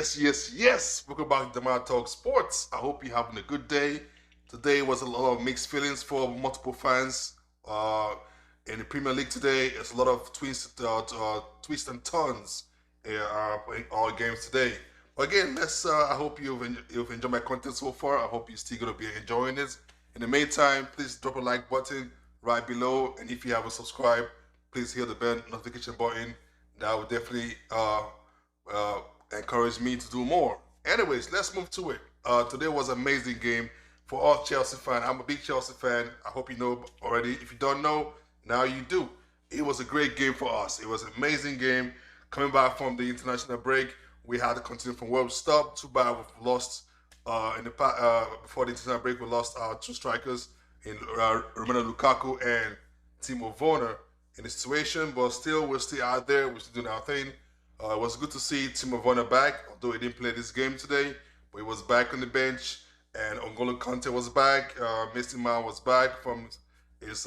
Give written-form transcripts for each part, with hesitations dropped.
Yes. Welcome back to Demand Talk Sports. I hope you're having a good day. Today was a lot of mixed feelings for multiple fans. In the Premier League today, it's a lot of twists and turns in all games today. But again, I hope you've enjoyed my content so far. I hope you're still gonna be enjoying it. In the meantime, please drop a like button right below, and if you haven't subscribed, please hit the bell notification button. That would definitely uh, encouraged me to do more. Anyways, let's move to it. Today was an amazing game for all Chelsea fans. I'm a big Chelsea fan. I hope you know already. If you don't know, now you do. It was a great game for us. It was an amazing game. Coming back from the international break, we had to continue from where we stopped. Too bad we lost before the international break. We lost our two strikers in Romelu Lukaku and Timo Werner in the situation, but still, we're still out there. We're still doing our thing. It was good to see Timo Werner back, although he didn't play this game today, but he was back on the bench. And N'Golo Kante was back. Mason Mount was back from his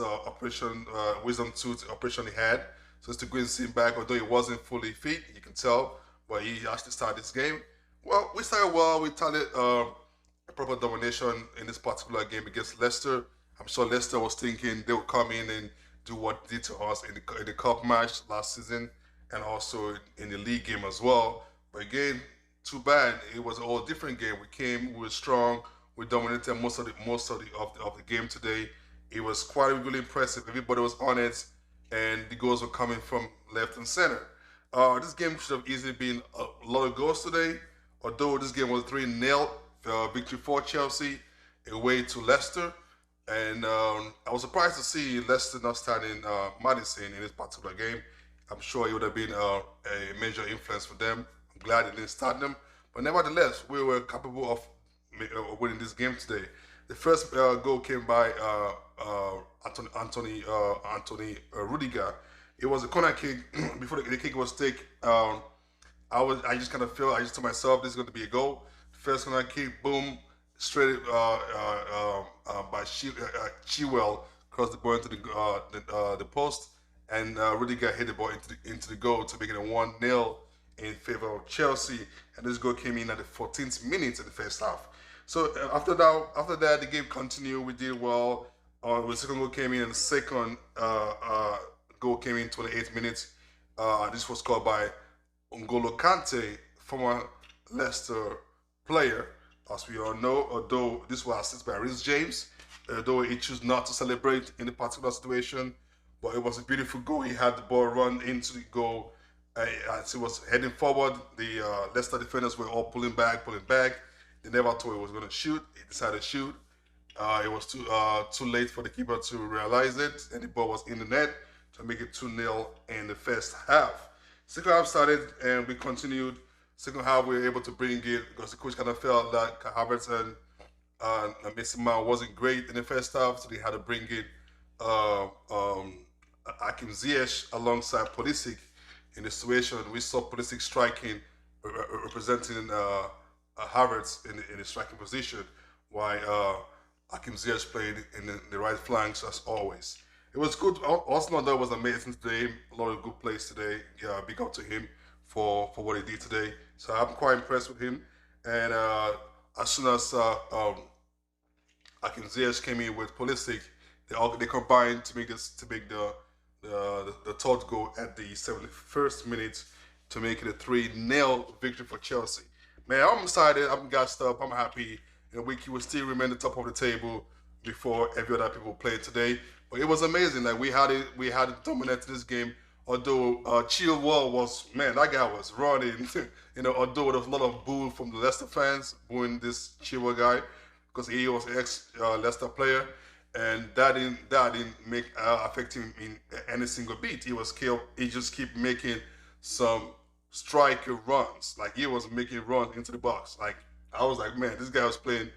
wisdom tooth operation he had. So it's good to see him back, although he wasn't fully fit, you can tell, but he actually started this game. Well, we started well. We started a proper domination in this particular game against Leicester. I'm sure Leicester was thinking they would come in and do what they did to us in the cup match last season, and also in the league game as well. But again, too bad. It was a whole different game. We were strong, we dominated most of the game today. It was quite really impressive. Everybody was on it, and the goals were coming from left and center. This game should have easily been a lot of goals today, although this game was 3-0 victory for Chelsea away to Leicester. And I was surprised to see Leicester not starting Madison in this particular game. I'm sure it would have been a major influence for them. I'm glad they didn't start them. But nevertheless, we were capable of winning this game today. The first goal came by Anthony Rudiger. It was a corner kick. Before the kick was taken, I just kind of felt, I just told myself this is going to be a goal. First corner kick, boom, straight by Chilwell, crossed the ball into the post, and Rudiger hit the ball into the goal to make it a 1-0 in favor of Chelsea. And this goal came in at the 14th minute in the first half. So after that, the game continued. We did well. The second goal came in, and the second goal came in 28 minutes. This was scored by N'Golo Kante, former Leicester player. As we all know, although this was assisted by Reece James, though he chose not to celebrate in the particular situation, but it was a beautiful goal. He had the ball run into the goal. As he was heading forward, the Leicester defenders were all pulling back. They never thought he was going to shoot. He decided to shoot. It was too late for the keeper to realize it, and the ball was in the net to make it 2-0 in the first half. Second half started, and we continued. Second half, we were able to bring it because the coach kind of felt that Havertz and Mason Mount wasn't great in the first half, so they had to bring it Hakim Ziyech alongside Pulisic. In the situation, we saw Pulisic striking, representing Havertz in the striking position, while Hakim Ziyech played in the right flanks as always. It was good. Arsenal was amazing today. A lot of good plays today. Yeah, big up to him for what he did today. So I'm quite impressed with him. And as soon as Hakim Ziyech came in with Pulisic, they combined to make the third goal at the 71st minute to make it a 3-0 victory for Chelsea. Man, I'm excited. I'm gassed up. I'm happy. In a week, he will still remain the top of the table before every other people played today. But it was amazing. Like we had it dominated this game. Although Chilwell that guy was running. Although there was a lot of boo from the Leicester fans booing this Chilwell guy because he was an ex-Leicester player, and that didn't make affect him in any single beat. He just kept making some striker runs. Like he was making runs into the box. Like I was like, man, this guy was playing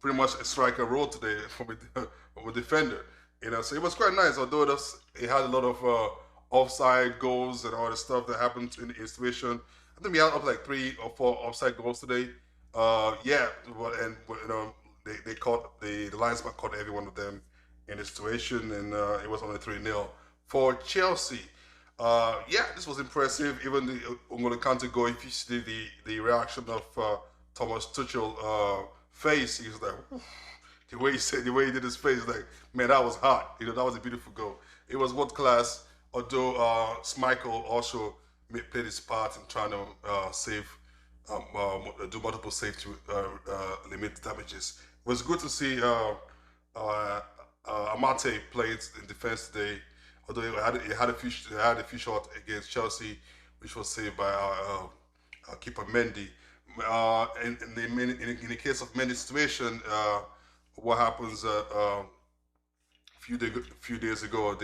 pretty much a striker role today from a defender. So it was quite nice. Although it had a lot of offside goals and all the stuff that happened in the situation. I think we had up like 3 or 4 offside goals today. They caught the linesman caught every one of them in the situation, and it was only 3-0 for Chelsea. Yeah, this was impressive. Even the Ungolo Kante goal, if you see the reaction of Thomas Tuchel face, he was like, the way he said, the way he did his face, like, man, that was hot. That was a beautiful goal. It was world class. Although Schmeichel also played his part in trying to save, do multiple saves to limit damages. It was good to see uh, Amate played in defense today. Although he had a few shots against Chelsea, which was saved by our keeper Mendy. In the case of Mendy's situation, what happens? Few days ago,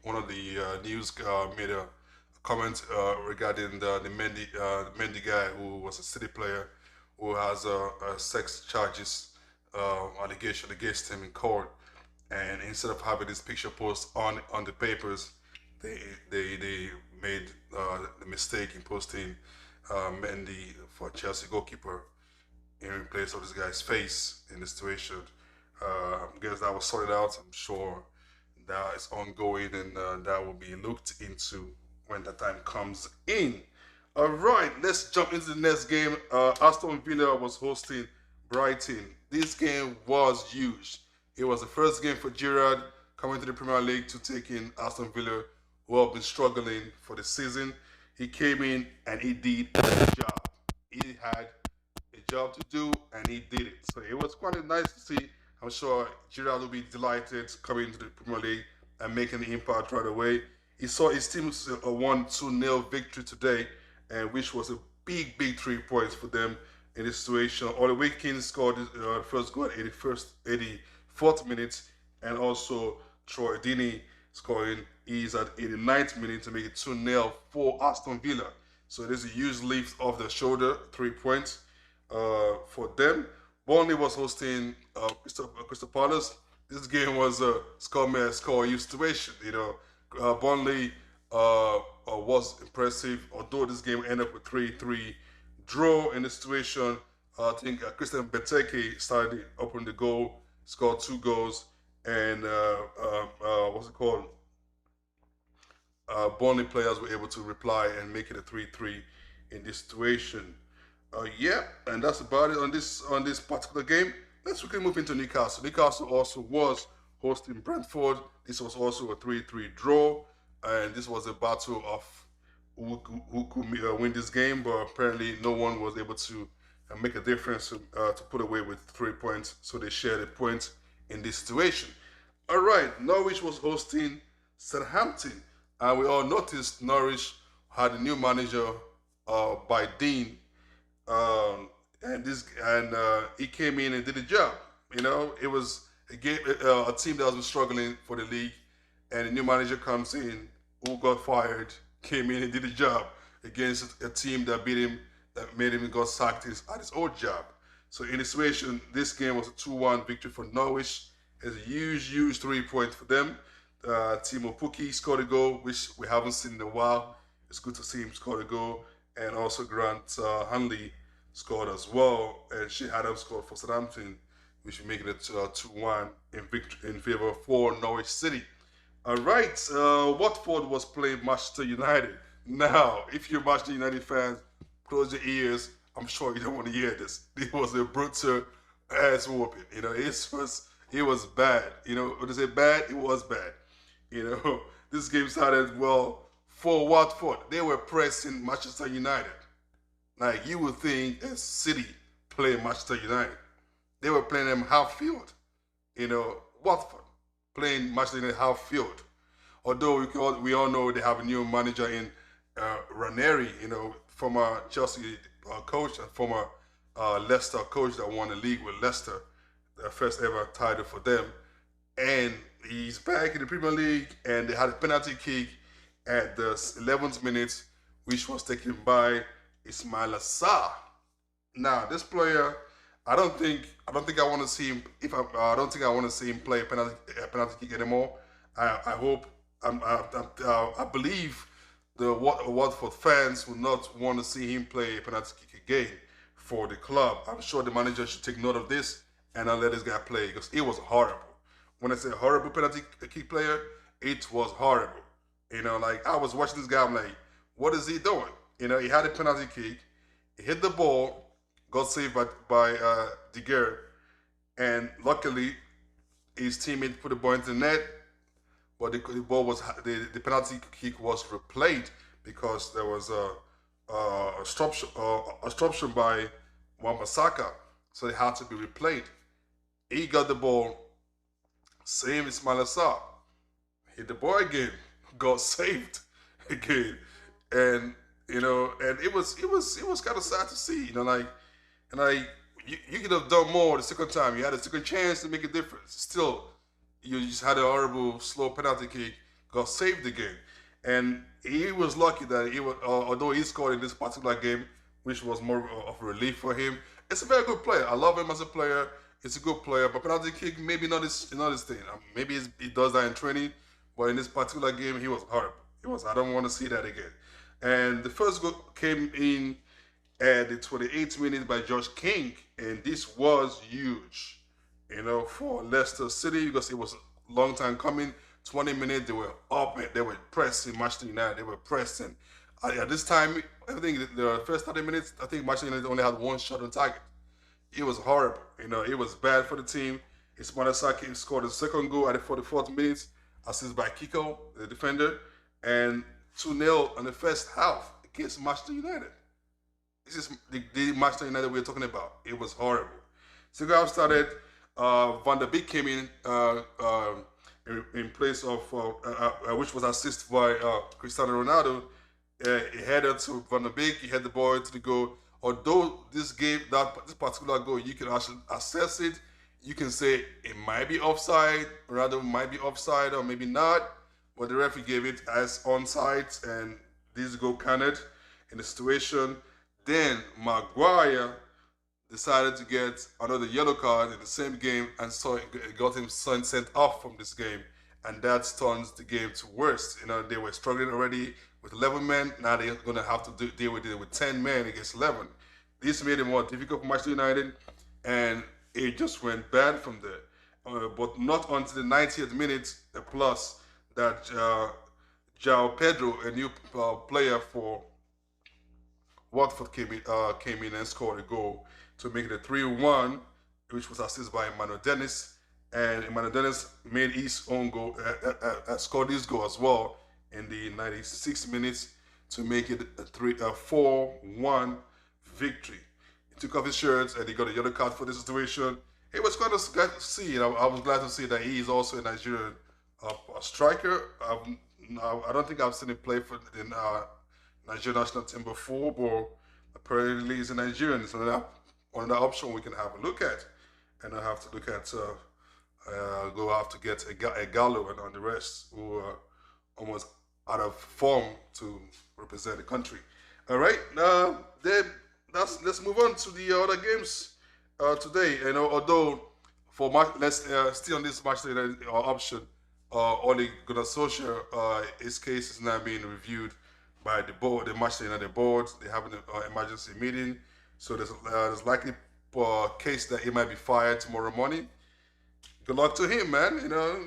one of the news made a comment regarding the Mendy guy who was a City player who has a sex charges allegation against him in court, and instead of having this picture post on the papers, they made the mistake in posting Mendy for Chelsea goalkeeper in place of this guy's face in the situation. I guess that was sorted out. I'm sure that is ongoing, and that will be looked into when the time comes in. All right, let's jump into the next game. Aston Villa was hosting Brighton. This game was huge. It was the first game for Gerrard coming to the Premier League to take in Aston Villa, who have been struggling for the season. He came in and he did a job. He had a job to do, and he did it. So it was quite nice to see. I'm sure Gerrard will be delighted coming into the Premier League and making the impact right away. He saw his team's 1-2-0 victory today, and which was a big, big 3 points for them in this situation. Oli Watkins scored the first goal at 84th minute, and also Troy Deeney scoring is at 89th minute to make it 2-0 for Aston Villa. So there's a huge lift off the shoulder, 3 points for them. Burnley was hosting Crystal Palace. This game was a score situation. Burnley was impressive, although this game ended up with 3-3 draw in the situation. I think Christian Benteke started opening the goal, scored 2 goals, and what's it called? Burnley players were able to reply and make it a 3-3 in this situation. Yeah, and that's about it on this particular game. Let's quickly move into Newcastle. Newcastle also was hosting Brentford. This was also a 3-3 draw, and this was a battle of who could win this game, but apparently no one was able to make a difference to put away with 3 points, so they shared a point in this situation. All right, Norwich was hosting Southampton, and we all noticed Norwich had a new manager by Dean, and he came in and did the job. It was a team that has been struggling for the league, and a new manager comes in who got fired, came in and did the job against a team that beat him, that made him got sacked at his old job. So in this situation, this game was a 2-1 victory for Norwich. It's a huge 3 points for them. Timo Pukki scored a goal, which we haven't seen in a while. It's good to see him score a goal. And also Grant Hanley scored as well. And Shea Adams scored for Southampton, which will make it 2-1 in favor for Norwich City. All right, Watford was playing Manchester United. Now, if you're Manchester United fans, close your ears. I'm sure you don't want to hear this. It was a brutal ass whooping. It was bad. When they say bad, it was bad. This game started well for Watford. They were pressing Manchester United. Like you would think a City playing Manchester United. They were playing them half field. Watford playing Manchester United half field. Although we all know they have a new manager in Ranieri, former Chelsea coach and former Leicester coach that won the league with Leicester, the first ever title for them. And he's back in the Premier League, and they had a penalty kick at the 11th minute, which was taken by Ismail Assar. Now, this player, I don't think I want to see him. I don't think I want to see him play a penalty kick anymore. I believe the Watford fans will not want to see him play a penalty kick again for the club. I'm sure the manager should take note of this and not let this guy play, because it was horrible. When I say horrible penalty kick player, it was horrible. You know, like I was watching this guy, I'm like, what is he doing? You know, he had a penalty kick, he hit the ball, got saved by De Gea, and luckily his teammate put the ball into the net, but the ball was the penalty kick was replayed because there was a obstruction by Wan-Bissaka, so it had to be replayed. He got the ball, same Ismail Assar, hit the ball again, got saved again, and you know, and it was kind of sad to see, you know, like, and like you could have done more the second time. You had a second chance to make a difference. Still, you just had a horrible slow penalty kick, got saved again, and he was lucky that he was, although he scored in this particular game, which was more of a relief for him. It's a very good player. I love him as a player. He's a good player, but penalty kick maybe not his thing. Maybe he does that in training, but in this particular game, he was horrible. He was. I don't want to see that again. And the first goal came in at the 28th minute by Josh King, and this was huge, you know, for Leicester City because it was a long time coming. 20 minutes, they were up, and they were pressing Manchester United. They were pressing. At this time, I think the first 30 minutes, I think Manchester United only had one shot on target. It was horrible. You know, it was bad for the team. Ismail Saki scored the second goal at the 44th minute, assisted by Kiko, the defender, and 2-0 in the first half against Manchester United. This is the Manchester United we're talking about. It was horrible. Second half started. Van der Beek came in place of which was assisted by Cristiano Ronaldo. He headed to Van der Beek. He had the ball to the goal. Although this particular goal, you can actually assess it. You can say it might be offside, Ronaldo might be offside, or maybe not. But the referee gave it as onside, and this goal counted in the situation. Then Maguire decided to get another yellow card in the same game, and so it got him sent off from this game, and that turns the game to worse. You know, they were struggling already with 11 men. Now they're going to have to deal with it with 10 men against 11. This made it more difficult for Manchester United, and it just went bad from there. But not until the 90th minute plus that João Pedro, a new player for Watford, came in and scored a goal to make it a 3-1, which was assisted by Emmanuel Dennis. And Emmanuel Dennis made his own goal, scored his goal as well in the 96 minutes to make it a 4-1 victory. He took off his shirts and he got a yellow card for the situation. It was quite glad to see. I was glad to see that he is also a Nigerian striker. I don't think I've seen him play for the Nigerian national team before, but apparently he's a Nigerian. So that one of the options we can have a look at, and I have to look at go have to get a Gallo and on the rest who are almost out of form to represent the country. All right, then let's move on to the other games today. You know, although let's stay on this match option. Ole Gunnar Solskjaer, his case is now being reviewed by the board, the Manchester United board. They're having an emergency meeting, so there's likely a case that he might be fired tomorrow morning. Good luck to him, man. You know,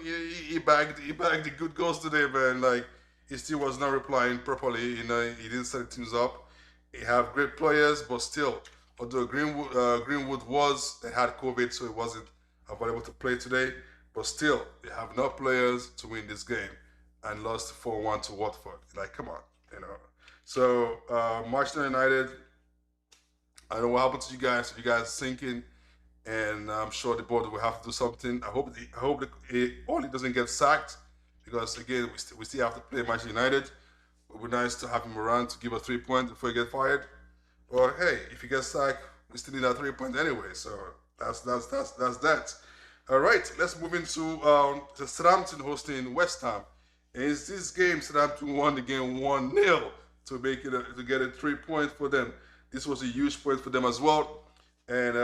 he bagged the good goals today, man. Like, he still was not replying properly. You know, he didn't set the teams up. He have great players, but still, although Greenwood had COVID, so he wasn't available to play today. But still, they have enough players to win this game, and lost 4-1 to Watford. Like, come on, you know. So Manchester United, I don't know what happened to you guys. You guys sinking, and I'm sure the board will have to do something. I hope Ole doesn't get sacked, because again, we still have to play Manchester United. It would be nice to have him around to give us 3 points before he gets fired. But hey, if he gets sacked, we still need that 3 points anyway. So that's that. All right, let's move into the Southampton hosting West Ham. And in this game, Southampton won the game 1-0 to make it to get a 3 points for them. This was a huge point for them as well, and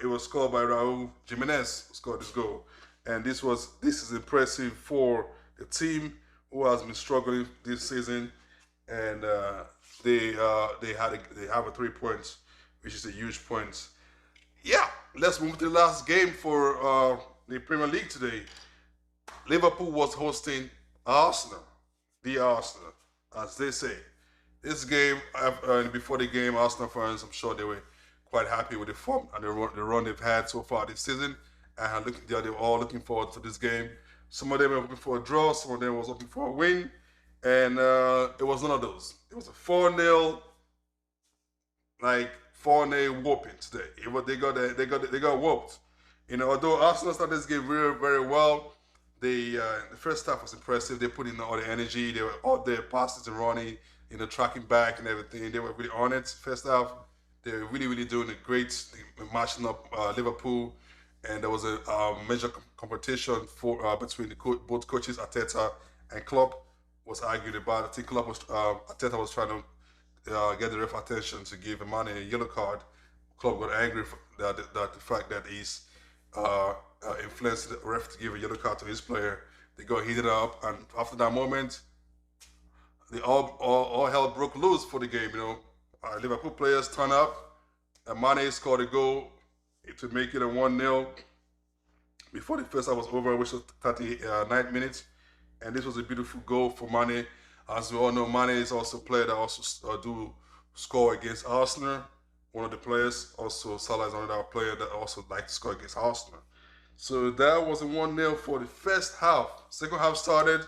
it was scored by Raul Jimenez, who scored this goal. And this is impressive for the team who has been struggling this season, and they have a 3 points, which is a huge point. Yeah, let's move to the last game for the Premier League today. Liverpool was hosting Arsenal. the Arsenal, as they say. This game, before the game, Arsenal fans, I'm sure they were quite happy with the form and the run they've had so far this season. And they were all looking forward to this game. Some of them were hoping for a draw, some of them was hoping for a win. And it was none of those. It was a 4-0, like 4-0 whooping today. They got whooped. Although Arsenal started this game very, very well, the first half was impressive. They put in all the energy. They were out there, passes and running, tracking back and everything. They were really on it. First half, they were really, really doing a great matching up Liverpool, and there was a major competition between both coaches, Arteta and Klopp. Was argued about. I think Arteta was trying to get the ref attention to give Mane a yellow card. Klopp got angry for the fact that he's influenced the ref to give a yellow card to his player. They got heated up, and after that moment, all hell broke loose for the game. Liverpool players turn up, and Mane scored a goal to make it a 1-0 before the first half was over, which was 39 minutes. And this was a beautiful goal for Mane. As we all know, Mane is also a player that also do score against Arsenal. One of the players. Also, Salah is another player that also like to score against Arsenal. So that was a 1-0 for the first half. Second half started.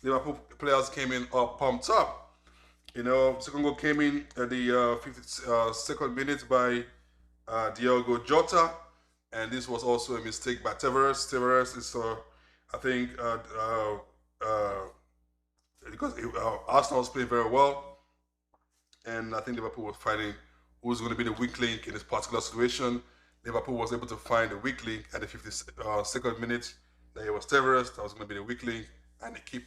Liverpool players came in pumped up. Second goal came in at the 52nd minute by Diogo Jota. And this was also a mistake by Tavares. Tavares is, I think, because Arsenal was playing very well, and I think Liverpool was finding who's going to be the weak link in this particular situation. Liverpool was able to find the weak link at the 52nd minute. That it was Tavares that was going to be the weak link, and they keep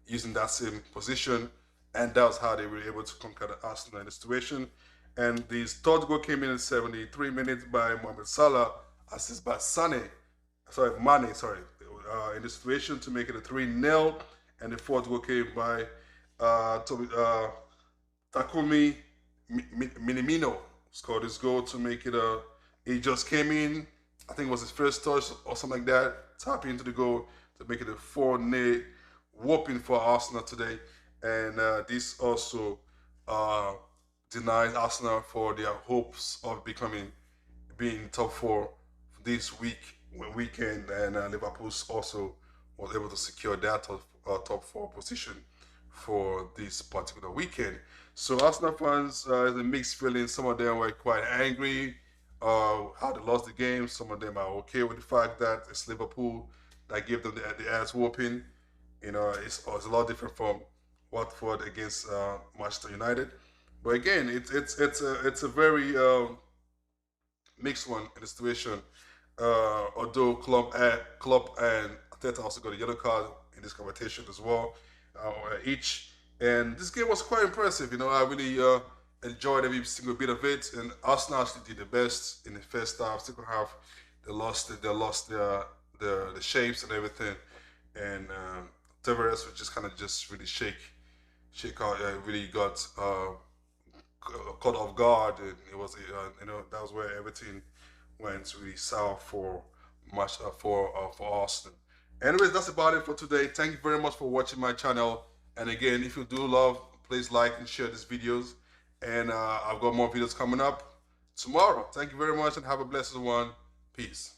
using that same position, and that was how they were able to conquer the Arsenal in the situation. And the third goal came in at 73 minutes by Mohamed Salah, assisted by Mane, in the situation to make it a 3-0. And the fourth goal came by Takumi Minamino. Scored this goal to make it he just came in, I think it was his first touch or something like that, tapping into the goal to make it a 4-0 whooping for Arsenal today. And this also denies Arsenal for their hopes of being top four this weekend. And Liverpool also was able to secure that top four position for this particular weekend. So Arsenal fans, there's a mixed feeling. Some of them were quite angry how they lost the game. Some of them are okay with the fact that it's Liverpool that gave them the ass whooping. It's a lot different from Watford against Manchester United. But again, it's a very mixed one in the situation. Although Klopp and Arteta also got a yellow card in this competition as well, each. And this game was quite impressive. I really enjoyed every single bit of it. And Arsenal actually did the best in the first half. Second half, they lost the shapes and everything. And Tavares would just kind of really shake out. Really got caught off guard, and it was that was where everything went really south for Aston. Anyways, that's about it for today. Thank you very much for watching my channel. And again, if you do love, please like and share these videos. And I've got more videos coming up tomorrow. Thank you very much and have a blessed one. Peace.